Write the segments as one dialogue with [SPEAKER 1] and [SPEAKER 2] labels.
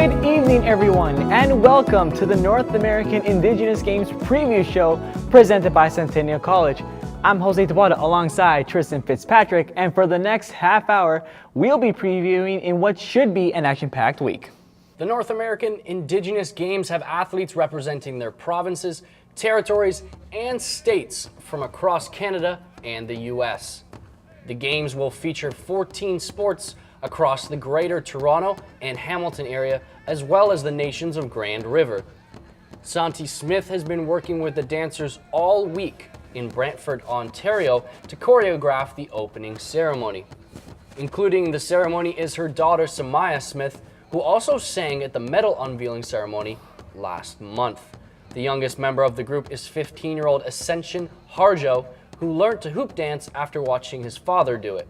[SPEAKER 1] Good evening, everyone, and welcome to the North American Indigenous Games preview show presented by Centennial College. I'm Jose Tabata alongside Tristan Fitzpatrick, and for the next half hour, we'll be previewing in what should be an action-packed week.
[SPEAKER 2] The North American Indigenous Games have athletes representing their provinces, territories, and states from across Canada and the U.S. The Games will feature 14 sports across the Greater Toronto and Hamilton area, as well as the nations of Grand River. Santi Smith has been working with the dancers all week in Brantford, Ontario, to choreograph the opening ceremony. Including the ceremony is her daughter Samaya Smith, who also sang at the medal unveiling ceremony last month. The youngest member of the group is 15-year-old Ascension Harjo, who learned to hoop dance after watching his father do it.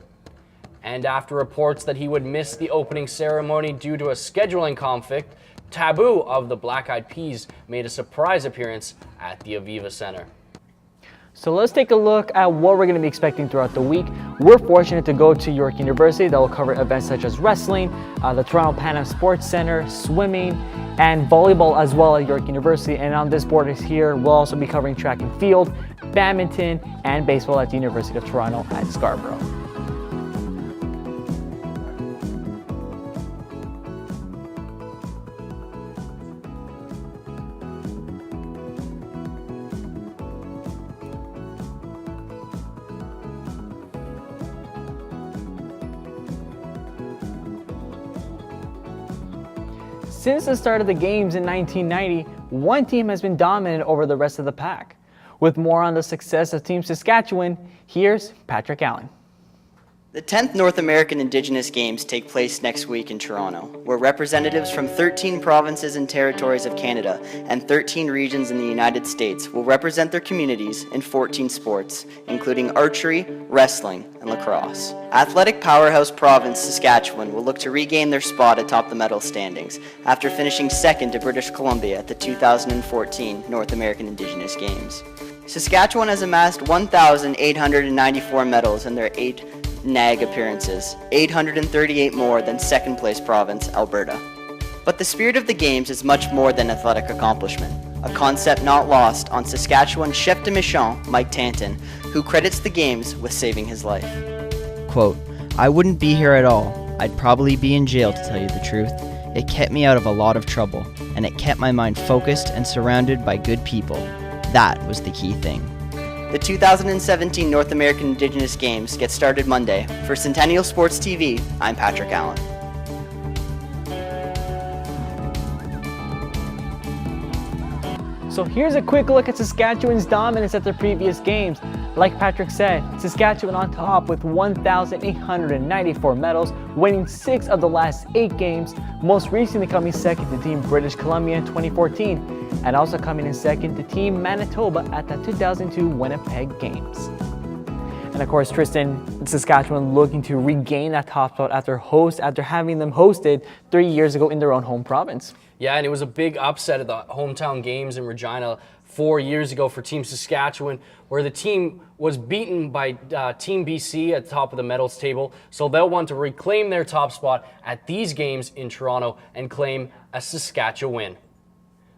[SPEAKER 2] And after reports that he would miss the opening ceremony due to a scheduling conflict, Taboo of the Black Eyed Peas made a surprise appearance at the Aviva Center.
[SPEAKER 1] So let's take a look at what we're going to be expecting throughout the week. We're fortunate to go to York University that will cover events such as wrestling, the Toronto Pan Am Sports Center, swimming, and volleyball as well at York University. And on this board is here, we'll also be covering track and field, badminton, and baseball at the University of Toronto at Scarborough. Since the start of the games in 1990, one team has been dominant over the rest of the pack. With more on the success of Team Saskatchewan, here's Patrick Allen.
[SPEAKER 3] The 10th North American Indigenous Games take place next week in Toronto, where representatives from 13 provinces and territories of Canada and 13 regions in the United States will represent their communities in 14 sports, including archery, wrestling, and lacrosse. Athletic powerhouse province Saskatchewan will look to regain their spot atop the medal standings after finishing second to British Columbia at the 2014 North American Indigenous Games. Saskatchewan has amassed 1,894 medals in their 8 NAG appearances, 838 more than second-place province, Alberta. But the spirit of the Games is much more than athletic accomplishment, a concept not lost on Saskatchewan chef de mission Mike Tanton, who credits the Games with saving his life.
[SPEAKER 4] Quote, "I wouldn't be here at all. I'd probably be in jail to tell you the truth. It kept me out of a lot of trouble, and it kept my mind focused and surrounded by good people. That was the key thing."
[SPEAKER 3] The 2017 North American Indigenous Games get started Monday. For Centennial Sports TV, I'm Patrick Allen.
[SPEAKER 1] So here's a quick look at Saskatchewan's dominance at the previous games. Like Patrick said, Saskatchewan on top with 1,894 medals, winning 6 of the last 8 games, most recently coming second to Team British Columbia in 2014, and also coming in second to Team Manitoba at the 2002 Winnipeg Games. And of course, Tristan, Saskatchewan looking to regain that top spot after having them hosted 3 years ago in their own home province.
[SPEAKER 2] Yeah, and it was a big upset at the hometown games in Regina 4 years ago for Team Saskatchewan, where the team was beaten by Team BC at the top of the medals table. So they'll want to reclaim their top spot at these games in Toronto and claim a Saskatchewan.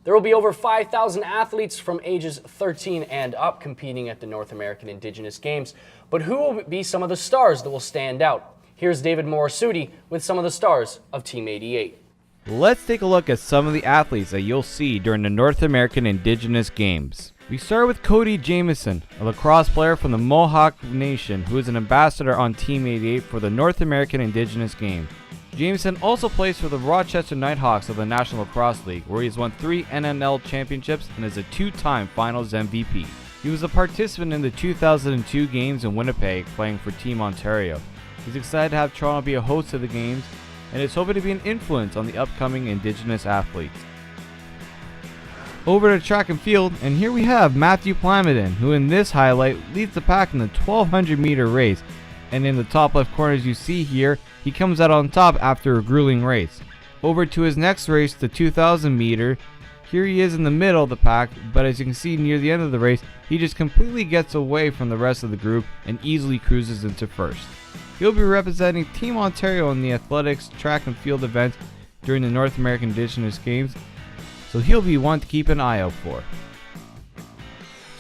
[SPEAKER 2] There will be over 5,000 athletes from ages 13 and up competing at the North American Indigenous Games. But who will be some of the stars that will stand out? Here's David Morisuti with some of the stars of Team 88.
[SPEAKER 5] Let's take a look at some of the athletes that you'll see during the North American Indigenous Games. We start with Cody Jamieson, a lacrosse player from the Mohawk Nation who is an ambassador on Team 88 for the North American Indigenous Games. Jamieson also plays for the Rochester Nighthawks of the National Lacrosse League, where he has won 3 NNL championships and is a 2-time Finals MVP. He was a participant in the 2002 Games in Winnipeg, playing for Team Ontario. He's excited to have Toronto be a host of the Games, and is hoping to be an influence on the upcoming Indigenous athletes. Over to track and field, and here we have Matthew Plamondon, who in this highlight leads the pack in the 1200 meter race, and in the top left corner as you see here, he comes out on top after a grueling race. Over to his next race, the 2000 meter, here he is in the middle of the pack, but as you can see near the end of the race, he just completely gets away from the rest of the group and easily cruises into first. He'll be representing Team Ontario in the athletics, track and field events during the North American Indigenous Games, so he'll be one to keep an eye out for.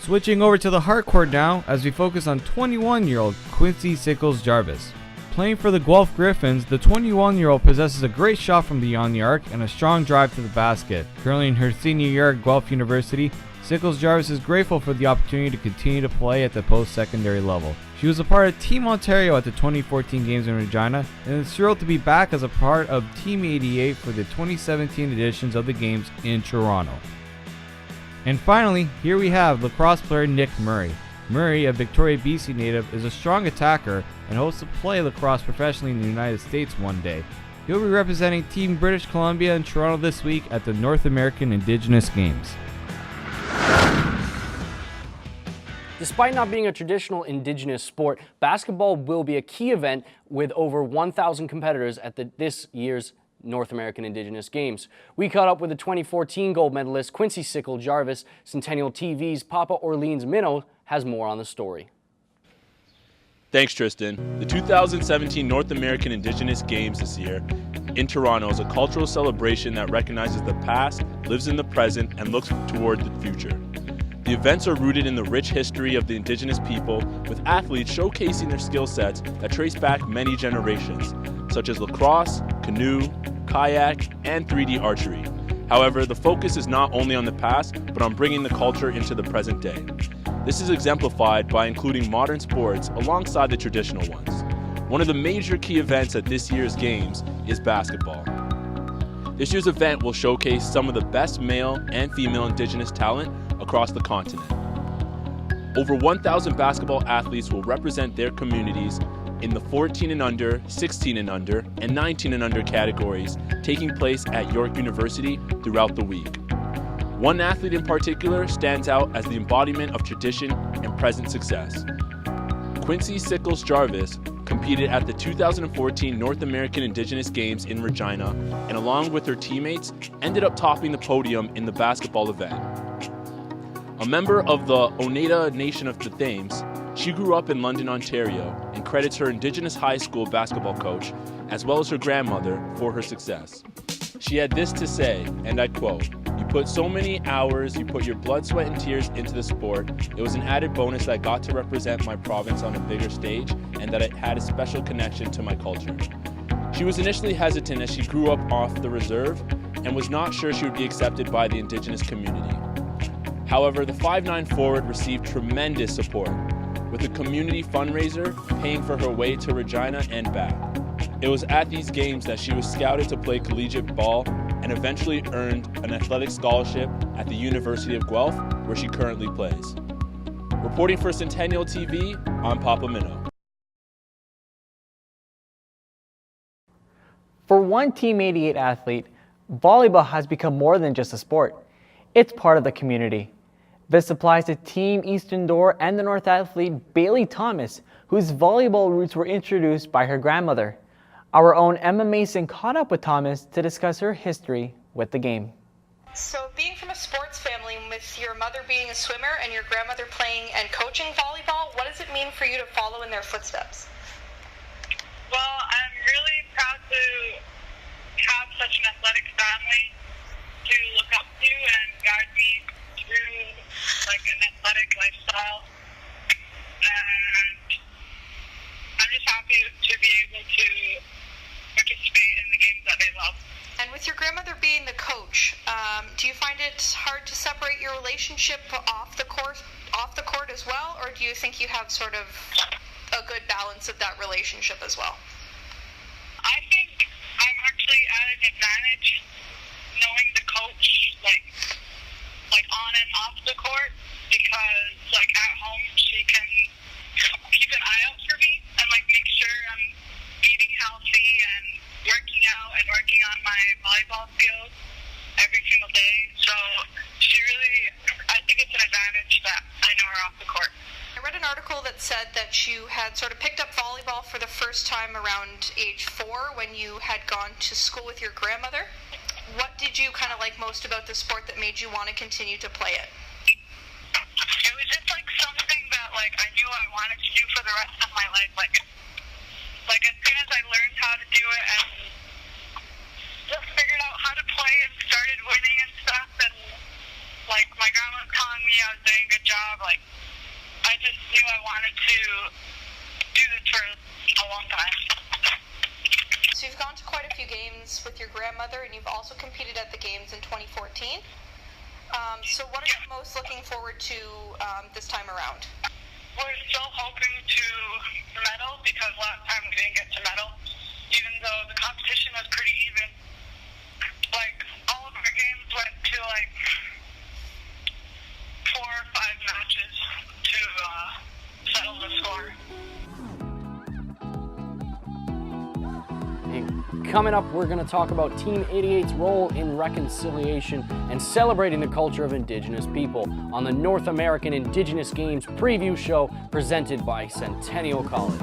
[SPEAKER 5] Switching over to the hard court now as we focus on 21-year-old Quincy Sickles Jarvis. Playing for the Guelph Griffins, the 21-year-old possesses a great shot from beyond the arc and a strong drive to the basket. Currently in her senior year at Guelph University, Sickles Jarvis is grateful for the opportunity to continue to play at the post-secondary level. She was a part of Team Ontario at the 2014 Games in Regina and is thrilled to be back as a part of Team 88 for the 2017 editions of the Games in Toronto. And finally, here we have lacrosse player Nick Murray. Murray, a Victoria, BC native, is a strong attacker and hopes to play lacrosse professionally in the United States one day. He'll be representing Team British Columbia in Toronto this week at the North American Indigenous Games.
[SPEAKER 2] Despite not being a traditional Indigenous sport, basketball will be a key event with over 1,000 competitors at this year's North American Indigenous Games. We caught up with the 2014 gold medalist Quincy Sickles Jarvis. Centennial TV's Papa Orleans Minnow has more on the story.
[SPEAKER 6] Thanks, Tristan. The 2017 North American Indigenous Games this year in Toronto is a cultural celebration that recognizes the past, lives in the present, and looks toward the future. The events are rooted in the rich history of the Indigenous people, with athletes showcasing their skill sets that trace back many generations, such as lacrosse, canoe, kayak, and 3D archery. However, the focus is not only on the past, but on bringing the culture into the present day. This is exemplified by including modern sports alongside the traditional ones. One of the major key events at this year's Games is basketball. This year's event will showcase some of the best male and female Indigenous talent across the continent. Over 1,000 basketball athletes will represent their communities in the 14 and under, 16 and under, and 19 and under categories taking place at York University throughout the week. One athlete in particular stands out as the embodiment of tradition and present success. Quincy Sickles Jarvis competed at the 2014 North American Indigenous Games in Regina, and along with her teammates, ended up topping the podium in the basketball event. A member of the Oneida Nation of the Thames, she grew up in London, Ontario, and credits her Indigenous high school basketball coach, as well as her grandmother, for her success. She had this to say, and I quote, "You put so many hours, you put your blood, sweat, and tears into the sport. It was an added bonus that I got to represent my province on a bigger stage, and that it had a special connection to my culture." She was initially hesitant as she grew up off the reserve and was not sure she would be accepted by the Indigenous community. However, the 5'9" forward received tremendous support, with a community fundraiser paying for her way to Regina and back. It was at these games that she was scouted to play collegiate ball and eventually earned an athletic scholarship at the University of Guelph, where she currently plays. Reporting for Centennial TV, I'm Papa Minnow.
[SPEAKER 1] For one Team 88 athlete, volleyball has become more than just a sport. It's part of the community. This applies to Team Eastern Door and the North athlete Bailey Thomas, whose volleyball roots were introduced by her grandmother. Our own Emma Mason caught up with Thomas to discuss her history with the game.
[SPEAKER 7] So being from a sports family, with your mother being a swimmer and your grandmother playing and coaching volleyball, what does it mean for you to follow in their footsteps?
[SPEAKER 8] Well, I'm really proud to have such an athletic family to look up to and guide me through like an athletic lifestyle. And I'm just happy to be able to participate in the games that they love.
[SPEAKER 7] And with your grandmother being the coach, do you find it hard to separate your relationship off the court as well, or do you think you have sort of a good balance of that relationship as well?
[SPEAKER 8] I think I'm actually at an advantage knowing the coach like on and off the court, because like at home she can keep an eye out for me and like make sure I'm eating healthy and working out and working on my volleyball skills every single day. So I think it's an advantage that I know her off the court.
[SPEAKER 7] I read an article that said that you had sort of picked up volleyball for the first time around age 4 when you had gone to school with your grandmother. What did you kind of like most about the sport that made you want to continue to play it?
[SPEAKER 8] It was just like something that like I knew I wanted to do for the rest of my life. Like as soon as I learned how to do it and just figured
[SPEAKER 7] to quite a few games with your grandmother, and you've also competed at the games in 2014. So what are you most looking forward to this time around?
[SPEAKER 8] We're still hoping to medal because last time we didn't get to medal, even though the competition was pretty even. Like, all of our games went to like 4 or 5 matches to settle the score.
[SPEAKER 2] And coming up, we're going to talk about Team 88's role in reconciliation and celebrating the culture of Indigenous people on the North American Indigenous Games preview show presented by Centennial College.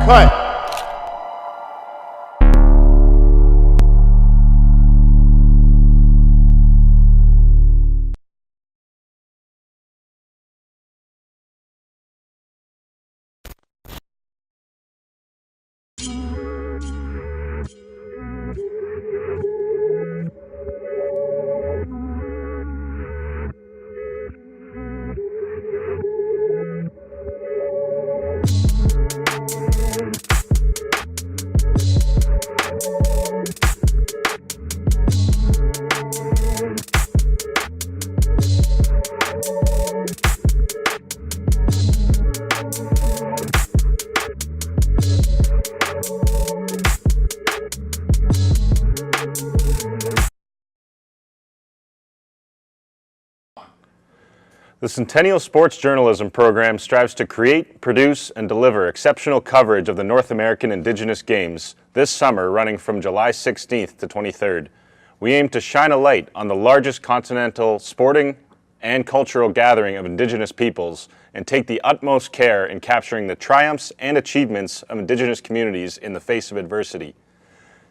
[SPEAKER 9] Cut. The Centennial Sports Journalism program strives to create, produce, and deliver exceptional coverage of the North American Indigenous Games this summer, running from July 16th to 23rd. We aim to shine a light on the largest continental sporting and cultural gathering of Indigenous peoples and take the utmost care in capturing the triumphs and achievements of Indigenous communities in the face of adversity.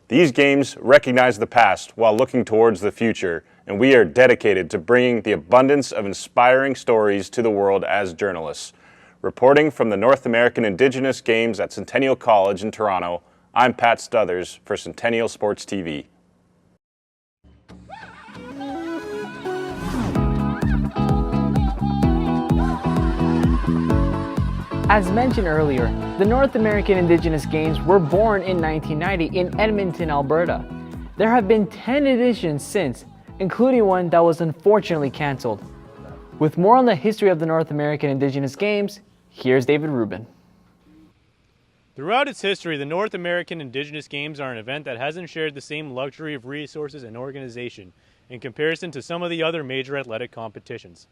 [SPEAKER 9] These games recognize the past while looking towards the future, and we are dedicated to bringing the abundance of inspiring stories to the world as journalists. Reporting from the North American Indigenous Games at Centennial College in Toronto, I'm Pat Stuthers for Centennial Sports TV.
[SPEAKER 1] As mentioned earlier, the North American Indigenous Games were born in 1990 in Edmonton, Alberta. There have been 10 editions since, including one that was unfortunately cancelled. With more on the history of the North American Indigenous Games, here's David Rubin.
[SPEAKER 10] Throughout its history, the North American Indigenous Games are an event that hasn't shared the same luxury of resources and organization in comparison to some of the other major athletic competitions.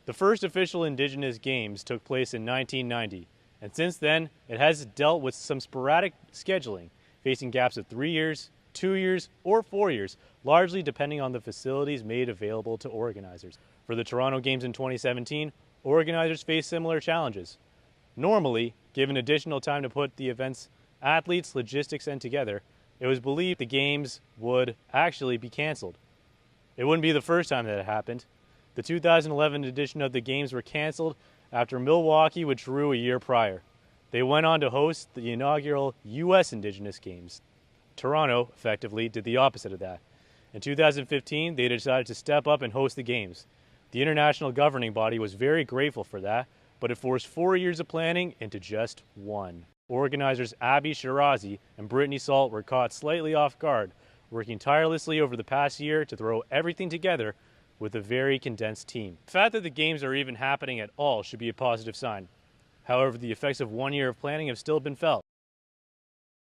[SPEAKER 10] The first official Indigenous Games took place in 1990, and since then, it has dealt with some sporadic scheduling, facing gaps of 3 years, 2 years, or 4 years, largely depending on the facilities made available to organizers. For the Toronto Games in 2017, organizers faced similar challenges. Normally, given additional time to put the event's athletes, logistics, and together, it was believed the Games would actually be canceled. It wouldn't be the first time that it happened. The 2011 edition of the Games were canceled after Milwaukee withdrew a year prior. They went on to host the inaugural U.S. Indigenous Games. Toronto, effectively, did the opposite of that. In 2015, they decided to step up and host the Games. The international governing body was very grateful for that, but it forced 4 years of planning into just 1. Organizers Abby Shirazi and Brittany Salt were caught slightly off guard, working tirelessly over the past year to throw everything together with a very condensed team. The fact that the Games are even happening at all should be a positive sign. However, the effects of 1 year of planning have still been felt.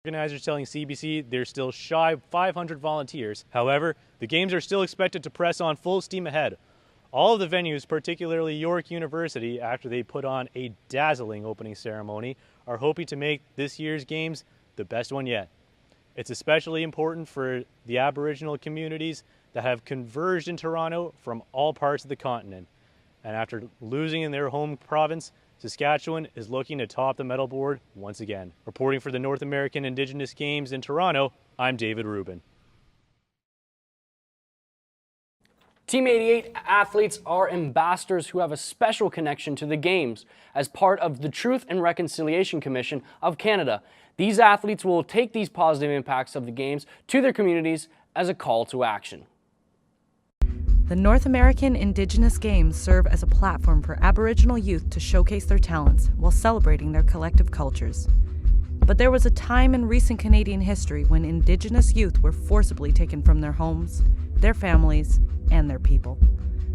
[SPEAKER 10] Organizers telling CBC they're still shy of 500 volunteers. However, the Games are still expected to press on full steam ahead. All of the venues, particularly York University, after they put on a dazzling opening ceremony, are hoping to make this year's Games the best one yet. It's especially important for the Aboriginal communities that have converged in Toronto from all parts of the continent. And after losing in their home province, Saskatchewan is looking to top the medal board once again. Reporting for the North American Indigenous Games in Toronto, I'm David Rubin.
[SPEAKER 2] Team 88 athletes are ambassadors who have a special connection to the Games as part of the Truth and Reconciliation Commission of Canada. These athletes will take these positive impacts of the Games to their communities as a call to action.
[SPEAKER 11] The North American Indigenous Games serve as a platform for Aboriginal youth to showcase their talents while celebrating their collective cultures. But there was a time in recent Canadian history when Indigenous youth were forcibly taken from their homes, their families, and their people.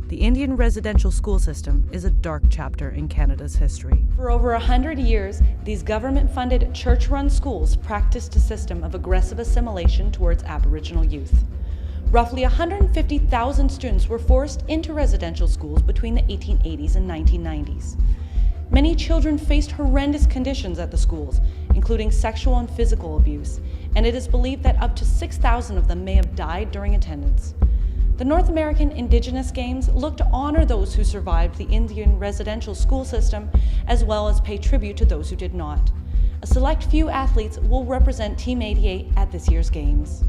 [SPEAKER 11] The Indian residential school system is a dark chapter in Canada's history. For over 100 years, these government-funded, church-run schools practiced a system of aggressive assimilation towards Aboriginal youth. Roughly 150,000 students were forced into residential schools between the 1880s and 1990s. Many children faced horrendous conditions at the schools, including sexual and physical abuse, and it is believed that up to 6,000 of them may have died during attendance. The North American Indigenous Games look to honor those who survived the Indian residential school system, as well as pay tribute to those who did not. A select few athletes will represent Team 88 at this year's Games.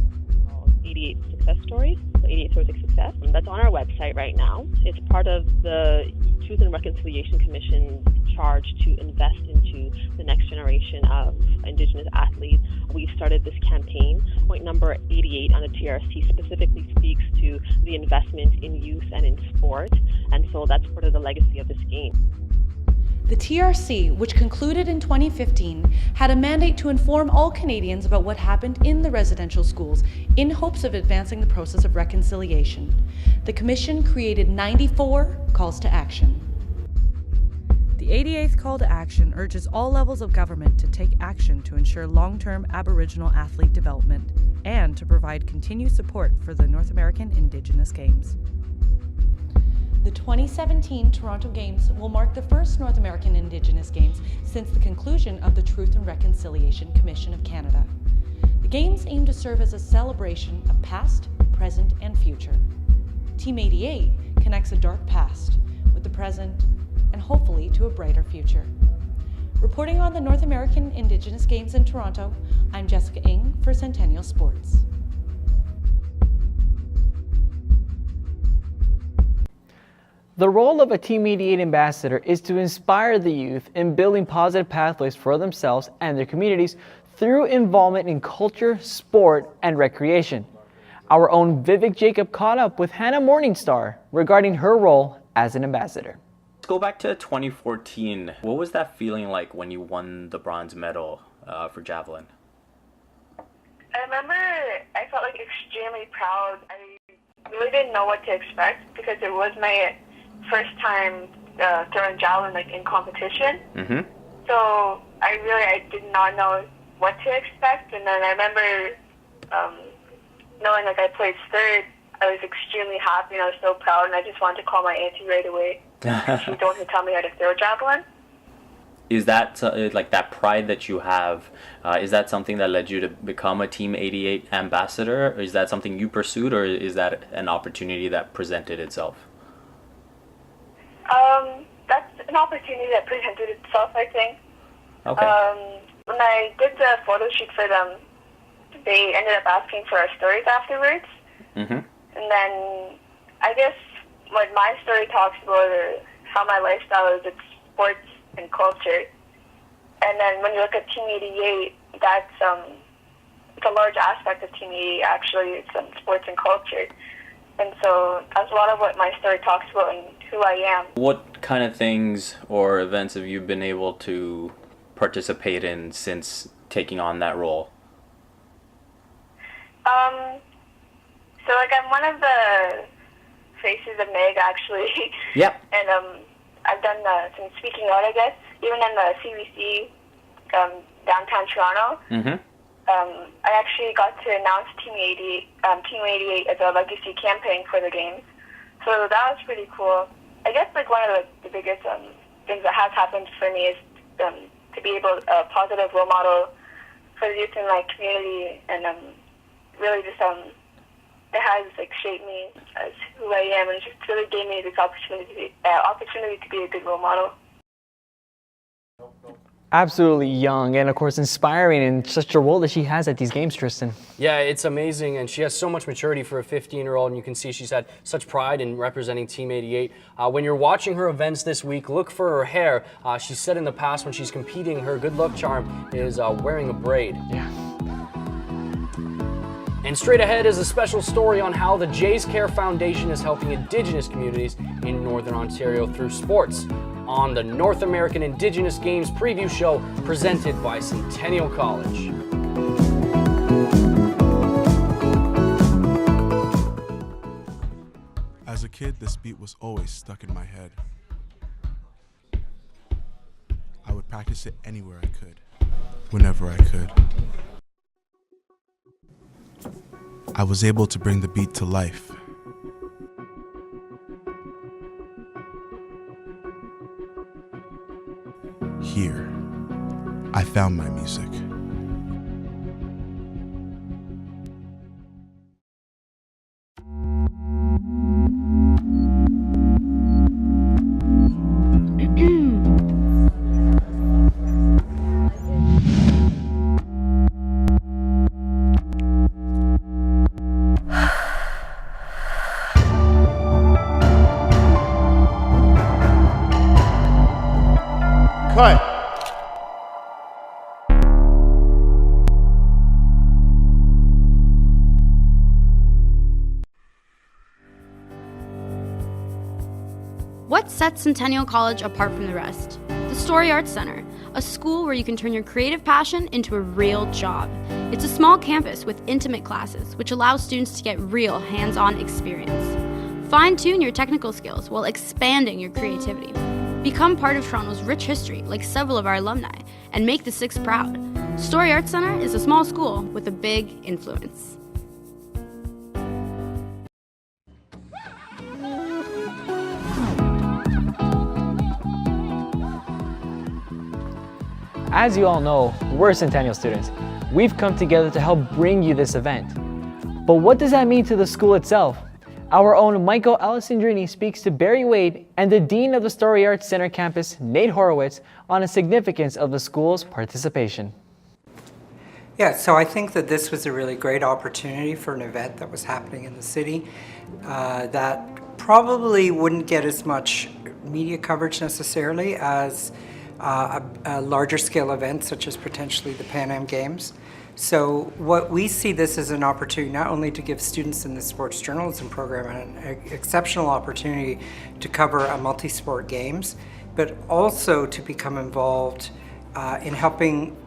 [SPEAKER 12] 88 success stories, so 88 stories of success. That's on our website right now. It's part of the Truth and Reconciliation Commission's charge to invest into the next generation of Indigenous athletes. We've started this campaign. Point number 88 on the TRC specifically speaks to the investment in youth and in sport, and so that's part of the legacy of this game.
[SPEAKER 11] The TRC, which concluded in 2015, had a mandate to inform all Canadians about what happened in the residential schools in hopes of advancing the process of reconciliation. The Commission created 94 calls to action. The 88th Call to Action urges all levels of government to take action to ensure long-term Aboriginal athlete development and to provide continued support for the North American Indigenous Games. The 2017 Toronto Games will mark the first North American Indigenous Games since the conclusion of the Truth and Reconciliation Commission of Canada. The Games aim to serve as a celebration of past, present, and future. Team 88 connects a dark past with the present and hopefully to a brighter future. Reporting on the North American Indigenous Games in Toronto, I'm Jessica Ng for Centennial Sports.
[SPEAKER 1] The role of a Team 88 ambassador is to inspire the youth in building positive pathways for themselves and their communities through involvement in culture, sport, and recreation. Our own Vivek Jacob caught up with Hannah Morningstar regarding her role as an ambassador.
[SPEAKER 13] Let's go back to 2014. What was that feeling like when you won the bronze medal for javelin?
[SPEAKER 8] I remember I felt like extremely proud. I really didn't know what to expect because it was my first time throwing javelin in competition.
[SPEAKER 13] Mm-hmm.
[SPEAKER 8] So I did not know what to expect, and then I remember knowing I placed third. I was extremely happy and I was so proud, and I just wanted to call my auntie right away. She's the one who taught me how to throw javelin.
[SPEAKER 13] Is that that pride that you have? Is that something that led you to become a Team 88 ambassador? Or is that something you pursued, or is that an opportunity that presented itself?
[SPEAKER 8] That's an opportunity that presented itself, I think.
[SPEAKER 13] Okay.
[SPEAKER 8] When I did the photo shoot for them, they ended up asking for our stories afterwards.
[SPEAKER 13] Mm-hmm.
[SPEAKER 8] And then I guess what my story talks about or how my lifestyle is, it's sports and culture. And then when you look at Team 88, that's it's a large aspect of Team 88 actually. It's sports and culture. And so that's a lot of what my story talks about and who I am.
[SPEAKER 13] What kind of things or events have you been able to participate in since taking on that role?
[SPEAKER 8] So I'm one of the faces of MEG actually.
[SPEAKER 13] Yep.
[SPEAKER 8] And I've done some speaking out, I guess, even in the CBC downtown Toronto.
[SPEAKER 13] Mm-hmm.
[SPEAKER 8] I actually got to announce Team 88 as a legacy campaign for the games. So that was pretty cool. I guess one of the biggest things that has happened for me is to be able a positive role model for the youth in my community, and really just it has shaped me as who I am, and just really gave me this opportunity to be a good role model.
[SPEAKER 1] Absolutely young and of course inspiring in such a role that she has at these games, Tristan.
[SPEAKER 2] Yeah, it's amazing, and she has so much maturity for a 15-year-old, and you can see she's had such pride in representing Team 88. When you're watching her events this week, look for her hair. She said in the past when she's competing, her good luck charm is wearing a braid.
[SPEAKER 1] Yeah.
[SPEAKER 2] And straight ahead is a special story on how the Jays Care Foundation is helping Indigenous communities in Northern Ontario through sports on the North American Indigenous Games preview show presented by Centennial College.
[SPEAKER 14] As a kid, this beat was always stuck in my head. I would practice it anywhere I could, whenever I could. I was able to bring the beat to life. Here, I found my music. Cut!
[SPEAKER 15] What sets Centennial College apart from the rest? The Story Arts Center, a school where you can turn your creative passion into a real job. It's a small campus with intimate classes, which allows students to get real hands-on experience. Fine-tune your technical skills while expanding your creativity. Become part of Toronto's rich history, like several of our alumni, and make the Six proud. Story Arts Center is a small school with a big influence.
[SPEAKER 1] As you all know, we're Centennial students. We've come together to help bring you this event. But what does that mean to the school itself? Our own Michael Alessandrini speaks to Barry Wade and the Dean of the Story Arts Center campus, Nate Horowitz, on the significance of the school's participation.
[SPEAKER 16] Yeah, so I think that this was a really great opportunity for an event that was happening in the city that probably wouldn't get as much media coverage necessarily as a larger scale event such as potentially the Pan Am Games. So what we see this as an opportunity not only to give students in the sports journalism program an exceptional opportunity to cover a multi-sport games, but also to become involved in helping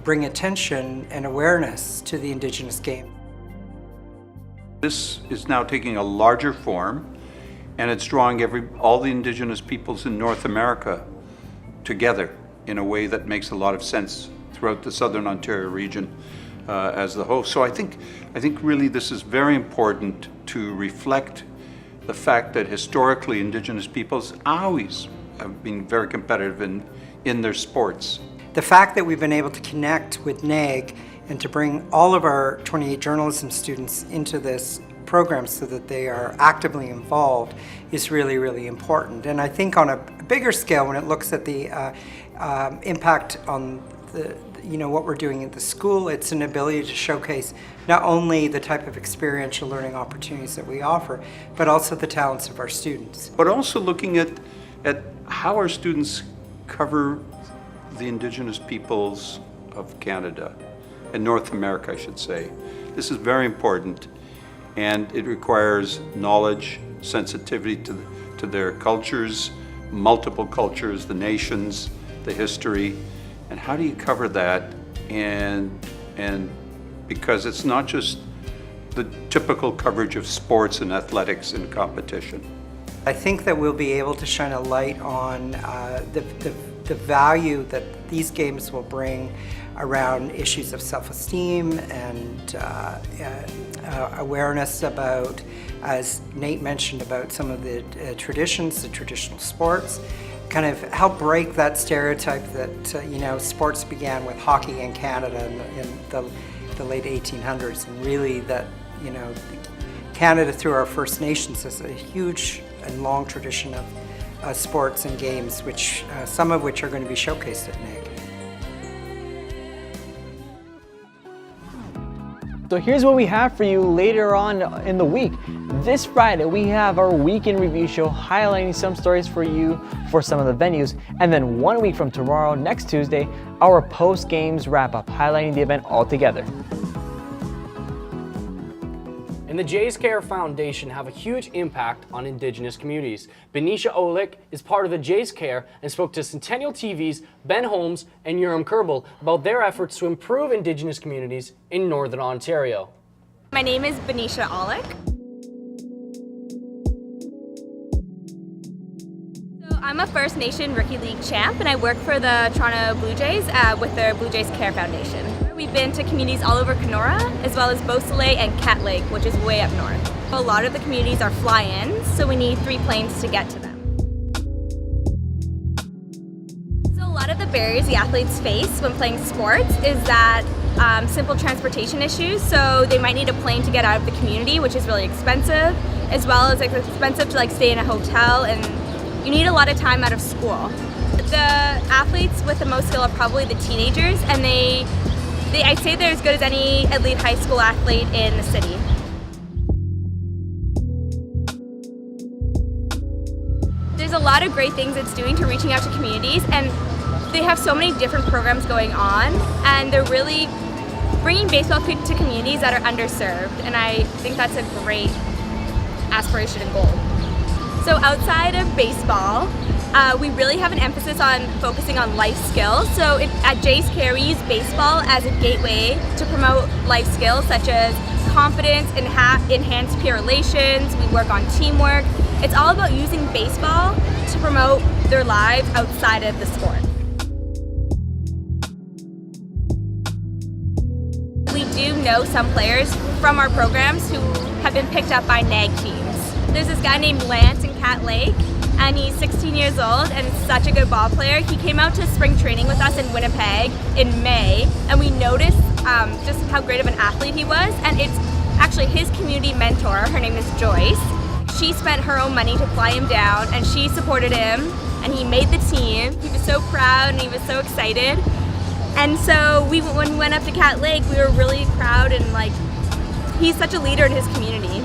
[SPEAKER 16] bring attention and awareness to the Indigenous game.
[SPEAKER 17] This is now taking a larger form, and it's drawing all the Indigenous peoples in North America together in a way that makes a lot of sense throughout the Southern Ontario region as the host. So I think really this is very important to reflect the fact that historically Indigenous peoples always have been very competitive in their sports.
[SPEAKER 16] The fact that we've been able to connect with NAG and to bring all of our 28 journalism students into this program so that they are actively involved is really, really important. And I think on a bigger scale, when it looks at the impact on what we're doing at the school, it's an ability to showcase not only the type of experiential learning opportunities that we offer, but also the talents of our students.
[SPEAKER 17] But also looking at how our students cover the Indigenous peoples of Canada, and North America, I should say. This is very important, and it requires knowledge, sensitivity to their cultures, multiple cultures, the nations, the history, and how do you cover that? And because it's not just the typical coverage of sports and athletics and competition.
[SPEAKER 16] I think that we'll be able to shine a light on the value that these games will bring around issues of self-esteem and awareness about, as Nate mentioned, about some of the traditions, the traditional sports, kind of help break that stereotype that sports began with hockey in Canada in the late 1800s, and really that Canada through our First Nations has a huge and long tradition of sports and games, which some of which are going to be showcased at NAG.
[SPEAKER 1] So here's what we have for you later on in the week. This Friday, we have our weekend review show highlighting some stories for you for some of the venues. And then 1 week from tomorrow, next Tuesday, our post-games wrap-up highlighting the event altogether.
[SPEAKER 2] And the Jays Care Foundation have a huge impact on Indigenous communities. Benicia Olick is part of the Jays Care and spoke to Centennial TV's Ben Holmes and Urim Kerbal about their efforts to improve Indigenous communities in Northern Ontario.
[SPEAKER 18] My name is Benicia Olick. I'm a First Nation Rookie League champ and I work for the Toronto Blue Jays with the Blue Jays Care Foundation. We've been to communities all over Kenora as well as Beausoleil and Cat Lake, which is way up north. A lot of the communities are fly-ins, so we need 3 planes to get to them. So a lot of the barriers the athletes face when playing sports is that simple transportation issues, so they might need a plane to get out of the community, which is really expensive, as well as it's expensive to stay in a hotel, and you need a lot of time out of school. The athletes with the most skill are probably the teenagers, and I'd say they're as good as any elite high school athlete in the city. There's a lot of great things it's doing to reaching out to communities, and they have so many different programs going on, and they're really bringing baseball to communities that are underserved, and I think that's a great aspiration and goal. So outside of baseball, we really have an emphasis on focusing on life skills. So at Jays Care, we use baseball as a gateway to promote life skills such as confidence, enhanced peer relations. We work on teamwork. It's all about using baseball to promote their lives outside of the sport. We do know some players from our programs who have been picked up by NAG teams. There's this guy named Lance in Cat Lake, and he's 16 years old and such a good ball player. He came out to spring training with us in Winnipeg in May, and we noticed just how great of an athlete he was, and it's actually his community mentor. Her name is Joyce. She spent her own money to fly him down, and she supported him, and he made the team. He was so proud, and he was so excited. And so when we went up to Cat Lake, we were really proud, and he's such a leader in his community.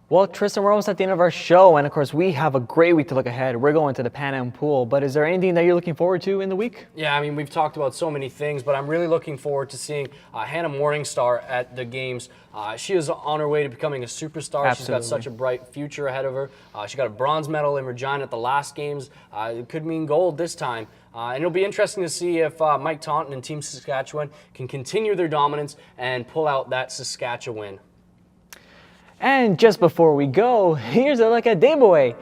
[SPEAKER 1] Well, Tristan, we're almost at the end of our show, and of course, we have a great week to look ahead. We're going to the Pan Am Pool, but is there anything that you're looking forward to in the week?
[SPEAKER 2] Yeah, I mean, we've talked about so many things, but I'm really looking forward to seeing Hannah Morningstar at the games. She is on her way to becoming a superstar.
[SPEAKER 1] Absolutely.
[SPEAKER 2] She's got such a bright future ahead of her. She got a bronze medal in Regina at the last games. It could mean gold this time. And it'll be interesting to see if Mike Taunton and Team Saskatchewan can continue their dominance and pull out that Saskatchewan.
[SPEAKER 1] And just before we go, here's a look at Deboe.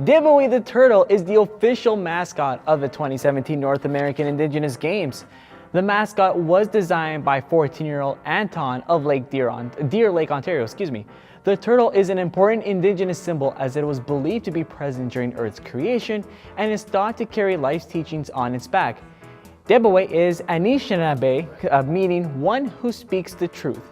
[SPEAKER 1] Deboe the turtle is the official mascot of the 2017 North American Indigenous Games. The mascot was designed by 14-year-old Anton of Deer Lake, Ontario. The turtle is an important Indigenous symbol as it was believed to be present during Earth's creation and is thought to carry life's teachings on its back. Deboe is Anishinaabe, meaning one who speaks the truth.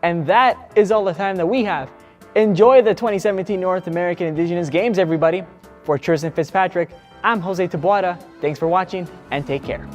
[SPEAKER 1] And that is all the time that we have. Enjoy the 2017 North American Indigenous Games, everybody. For Tristan Fitzpatrick, I'm Jose Taboada. Thanks for watching and take care.